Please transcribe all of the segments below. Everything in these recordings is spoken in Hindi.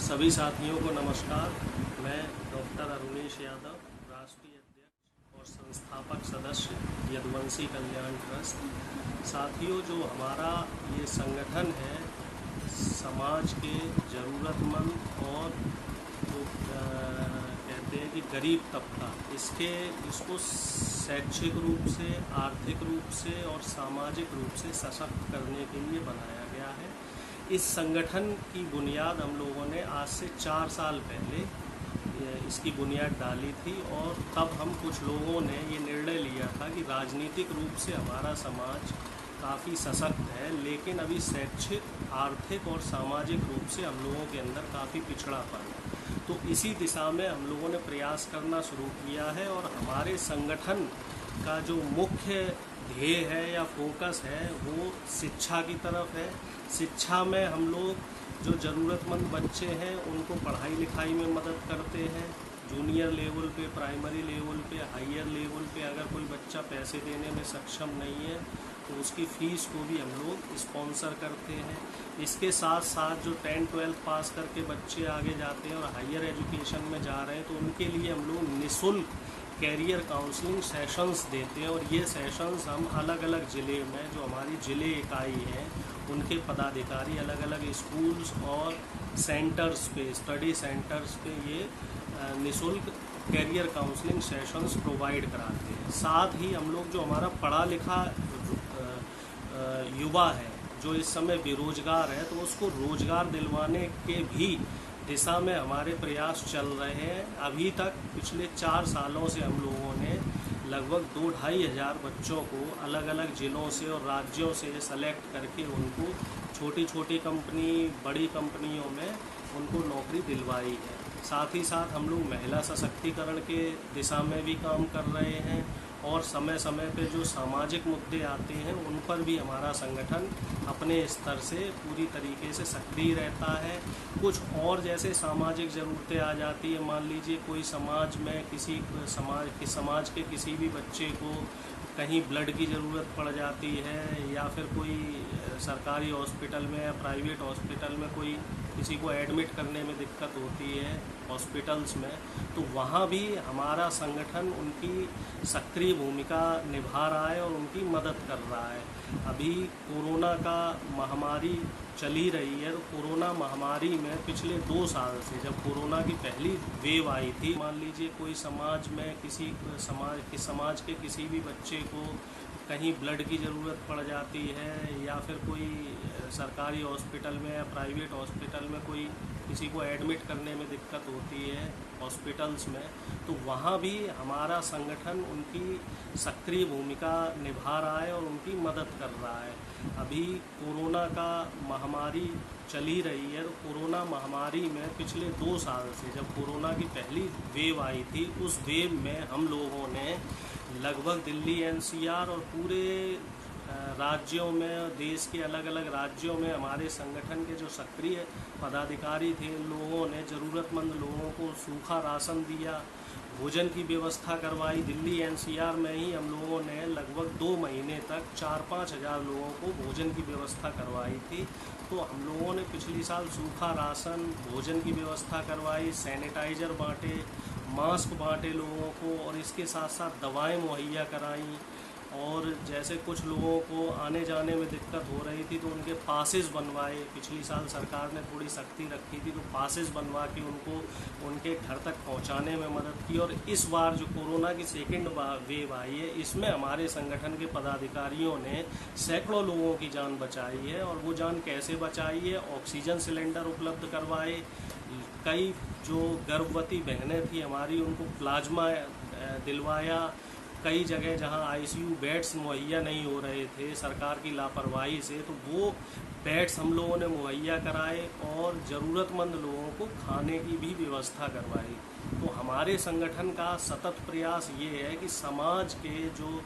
सभी साथियों को नमस्कार। मैं डॉक्टर अरुणेश यादव, राष्ट्रीय अध्यक्ष और संस्थापक सदस्य यदुवंशी कल्याण ट्रस्ट। साथियों, जो हमारा ये संगठन है, समाज के ज़रूरतमंद और जो कहते हैं कि गरीब तबका, इसको शैक्षिक रूप से, आर्थिक रूप से और सामाजिक रूप से सशक्त करने के लिए बनाया गया है। इस संगठन की बुनियाद हम लोगों ने आज से 4 साल पहले इसकी बुनियाद डाली थी और तब हम कुछ लोगों ने ये निर्णय लिया था कि राजनीतिक रूप से हमारा समाज काफ़ी सशक्त है, लेकिन अभी शैक्षिक, आर्थिक और सामाजिक रूप से हम लोगों के अंदर काफ़ी पिछड़ापन है। तो इसी दिशा में हम लोगों ने प्रयास करना शुरू किया है और हमारे संगठन का जो मुख्य ध्येय है या फोकस है वो शिक्षा की तरफ है। शिक्षा में हम लोग जो ज़रूरतमंद बच्चे हैं उनको पढ़ाई लिखाई में मदद करते हैं। जूनियर लेवल पे, प्राइमरी लेवल पे, हायर लेवल पे अगर कोई बच्चा पैसे देने में सक्षम नहीं है तो उसकी फ़ीस को भी हम लोग स्पॉन्सर करते हैं। इसके साथ साथ जो 10-12 पास करके बच्चे आगे जाते हैं और हायर एजुकेशन में जा रहे हैं तो उनके लिए हम लोग निःशुल्क कैरियर काउंसलिंग सेशंस देते हैं। और ये सेशंस हम अलग अलग ज़िले में, जो हमारी ज़िले इकाई हैं, उनके पदाधिकारी अलग अलग स्कूल्स और सेंटर्स पे, स्टडी सेंटर्स पे ये निःशुल्क कैरियर काउंसलिंग सेशंस प्रोवाइड कराते हैं। साथ ही हम लोग जो हमारा पढ़ा लिखा युवा है जो इस समय बेरोजगार है, तो उसको रोज़गार दिलवाने के भी दिशा में हमारे प्रयास चल रहे हैं। अभी तक पिछले 4 सालों से हम लोगों ने लगभग 2-2.5 हज़ार बच्चों को अलग अलग ज़िलों से और राज्यों से सेलेक्ट करके उनको छोटी छोटी कंपनी, बड़ी कंपनियों में उनको नौकरी दिलवाई है। साथ ही साथ हम लोग महिला सशक्तिकरण के दिशा में भी काम कर रहे हैं और समय समय पे जो सामाजिक मुद्दे आते हैं उन पर भी हमारा संगठन अपने स्तर से पूरी तरीके से सक्रिय रहता है। कुछ और जैसे सामाजिक ज़रूरतें आ जाती है, मान लीजिए कोई समाज में समाज के किसी भी बच्चे को कहीं ब्लड की ज़रूरत पड़ जाती है या फिर कोई सरकारी हॉस्पिटल में या प्राइवेट हॉस्पिटल में कोई किसी को एडमिट करने में दिक्कत होती है हॉस्पिटल्स में, तो वहाँ भी हमारा संगठन उनकी सक्रिय भूमिका निभा रहा है और उनकी मदद कर रहा है। अभी कोरोना का महामारी चली रही है, तो कोरोना महामारी में पिछले 2 साल से, जब कोरोना की पहली वेव आई थी, मान लीजिए कोई समाज में समाज के किसी भी बच्चे को कहीं ब्लड की ज़रूरत पड़ जाती है या फिर कोई सरकारी हॉस्पिटल में या प्राइवेट हॉस्पिटल में कोई किसी को एडमिट करने में दिक्कत होती है हॉस्पिटल्स में, तो वहाँ भी हमारा संगठन उनकी सक्रिय भूमिका निभा रहा है और उनकी मदद कर रहा है। अभी कोरोना का महामारी चली रही है, तो कोरोना महामारी में पिछले 2 साल से, जब कोरोना की पहली वेव आई थी, उस वेव में हम लोगों ने लगभग दिल्ली एनसीआर और पूरे राज्यों में, देश के अलग अलग राज्यों में हमारे संगठन के जो सक्रिय पदाधिकारी थे, उन लोगों ने ज़रूरतमंद लोगों को सूखा राशन दिया, भोजन की व्यवस्था करवाई। दिल्ली एनसीआर में ही हम लोगों ने लगभग 2 महीने तक 4-5 हज़ार लोगों को भोजन की व्यवस्था करवाई थी। तो हम लोगों ने पिछली साल सूखा राशन, भोजन की व्यवस्था करवाई, सैनिटाइज़र बांटे, मास्क बांटे लोगों को, और इसके साथ साथ दवाएं मुहैया कराईं। और जैसे कुछ लोगों को आने जाने में दिक्कत हो रही थी तो उनके पासेस बनवाए। पिछली साल सरकार ने थोड़ी सख्ती रखी थी, तो पासेस बनवा के उनको उनके घर तक पहुंचाने में मदद की। और इस बार जो कोरोना की सेकेंड वेव आई है, इसमें हमारे संगठन के पदाधिकारियों ने सैकड़ों लोगों की जान बचाई है। और वो जान कैसे बचाई है? ऑक्सीजन सिलेंडर उपलब्ध करवाए, कई जो गर्भवती बहनें थी हमारी उनको प्लाज्मा दिलवाया, कई जगह जहां आईसीयू बेड्स मुहैया नहीं हो रहे थे सरकार की लापरवाही से, तो वो बेड्स हम लोगों ने मुहैया कराए और ज़रूरतमंद लोगों को खाने की भी व्यवस्था करवाई। तो हमारे संगठन का सतत प्रयास ये है कि समाज के जो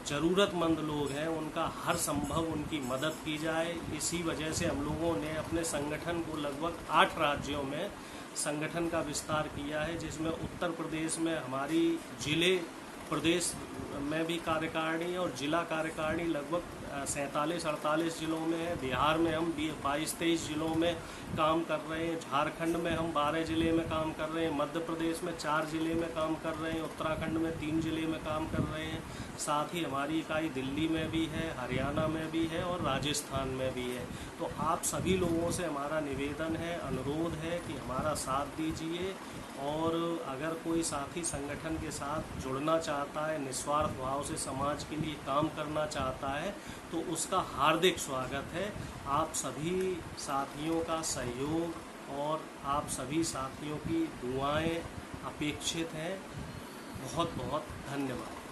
ज़रूरतमंद लोग हैं उनका हर संभव उनकी मदद की जाए। इसी वजह से हम लोगों ने अपने संगठन को लगभग 8 राज्यों में संगठन का विस्तार किया है, जिसमें उत्तर प्रदेश में हमारी प्रदेश में भी कार्यकारिणी और जिला कार्यकारिणी लगभग 47-48 जिलों में है। बिहार में हम 22-23 जिलों में काम कर रहे हैं। झारखंड में हम 12 ज़िले में काम कर रहे हैं। मध्य प्रदेश में 4 ज़िले में काम कर रहे हैं। उत्तराखंड में 3 ज़िले में काम कर रहे हैं। साथ ही हमारी इकाई दिल्ली में भी है, हरियाणा में भी है और राजस्थान में भी है। तो आप सभी लोगों से हमारा निवेदन है, अनुरोध है कि हमारा साथ दीजिए, और अगर कोई साथी संगठन के साथ जुड़ना चाहता है, निस्वार्थ भाव से समाज के लिए काम करना चाहता है, तो उसका हार्दिक स्वागत है। आप सभी साथियों का सहयोग और आप सभी साथियों की दुआएं अपेक्षित हैं। बहुत बहुत धन्यवाद।